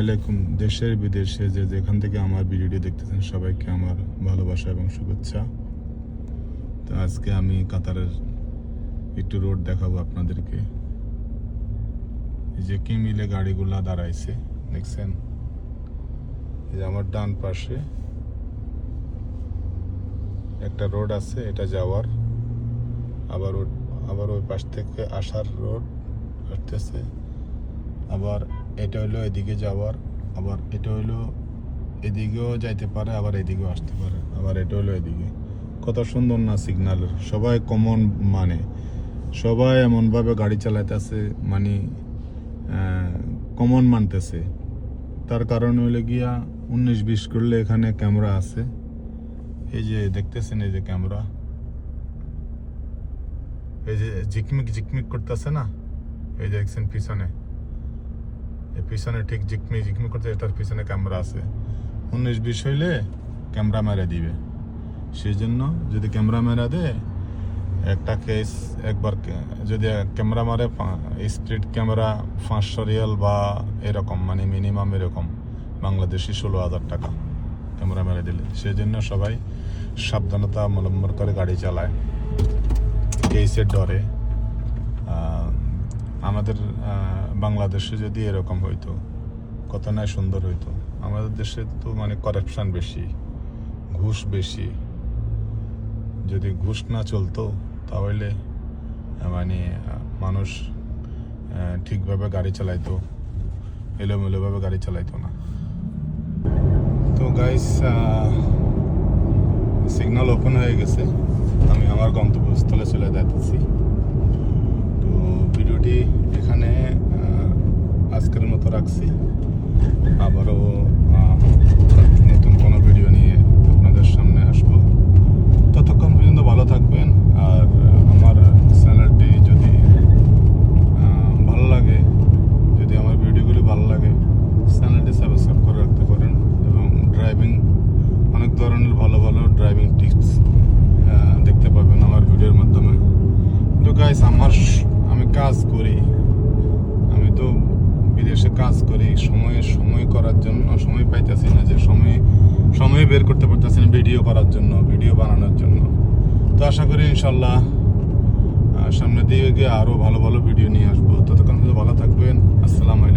আলাইকুম। দেশের বিদেশে যেখান থেকে আমার ভিডিওটি দেখতেছেন সবাইকে আমার ভালোবাসা এবং শুভেচ্ছা। তো আজকে আমি কাতারের একটু রোড দেখাবো আপনাদেরকে। এই যে কি মিলে গাড়িগুলা দাঁড়াইছে দেখছেন, এই যে আমার ডান পাশে একটা রোড আছে, এটা যাওয়ার, আবার ওই পাশ থেকে আসার রোড আসতেছে, আবার এটা হলো এদিকে যাওয়ার, আবার এটা হলো এদিকেও যাইতে পারে, আবার এদিকেও আসতে পারে, আবার এটা হলো এদিকে। কত সুন্দর না সিগন্যাল, সবাই কমন মানে সবাই এমনভাবে গাড়ি চালাইতেছে, মানে কমন মানতেছে। তার কারণ হইলে গিয়া 19-20 করলে এখানে ক্যামেরা আছে, এই যে দেখতেছেন, এই যে ক্যামেরা, এই যে ঝিকমিক ঝিকমিক করতেছে না, এই যে দেখছেন পিছনে, এই পিছনে ঠিক ঝিকমিক ঝিকমিক করতে, এটার পিছনে ক্যামেরা আছে। 19-20 হইলে ক্যামেরা মেরে দিবে। সেই জন্য যদি ক্যামেরা মেরা দেয়, একটা কেস একবার যদি ক্যামেরা মারে, স্পিড ক্যামেরা 500 রিয়াল বা এরকম, মানে মিনিমাম এরকম বাংলাদেশি 16,000 টাকা ক্যামেরা মেরে দিলে। সেই জন্য সবাই সাবধানতা অবলম্বন করে গাড়ি চালায়, কেসের ডরে। আমাদের বাংলাদেশে যদি এরকম হইতো কত না সুন্দর হইতো। আমাদের দেশে তো মানে করাপশন বেশি, ঘুষ বেশি। যদি ঘুষ না চলতো তাহলে মানে মানুষ ঠিকভাবে গাড়ি চালাইতো, এলোমেলোভাবে গাড়ি চালাইতো না। তো গাইস, সিগন্যাল ওপেন হয়ে গেছে, আমি আমার গন্তব্যস্থলে চলে যাচ্ছি। তো ভিডিওটি এখানে আজকের মতো রাখছি, আবারও নতুন কোনো ভিডিও নিয়ে আপনাদের সামনে আসবো। ততক্ষণ পর্যন্ত ভালো থাকবেন, আর আমার চ্যানেলটি যদি ভালো লাগে, যদি আমার ভিডিওগুলি ভালো লাগে, চ্যানেলটি সাবস্ক্রাইব করে রাখতে পারেন। এবং ড্রাইভিং অনেক ধরনের ভালো ভালো ড্রাইভিং টিপস দেখতে পাবেন আমার ভিডিওর মাধ্যমে। তো গাইস, আমি কাজ করি, আমি তো বিদেশে কাজ করি, সময় করার জন্য সময় পাইতেছি না, যে সময় বের করতে পারতেছি না ভিডিও করার জন্য, ভিডিও বানানোর জন্য। তো আশা করি ইনশাল্লাহ সামনে দিয়ে গিয়ে আরও ভালো ভালো ভিডিও নিয়ে আসবো। ততক্ষণ ভালো থাকবেন। আসসালামু আলাইকুম।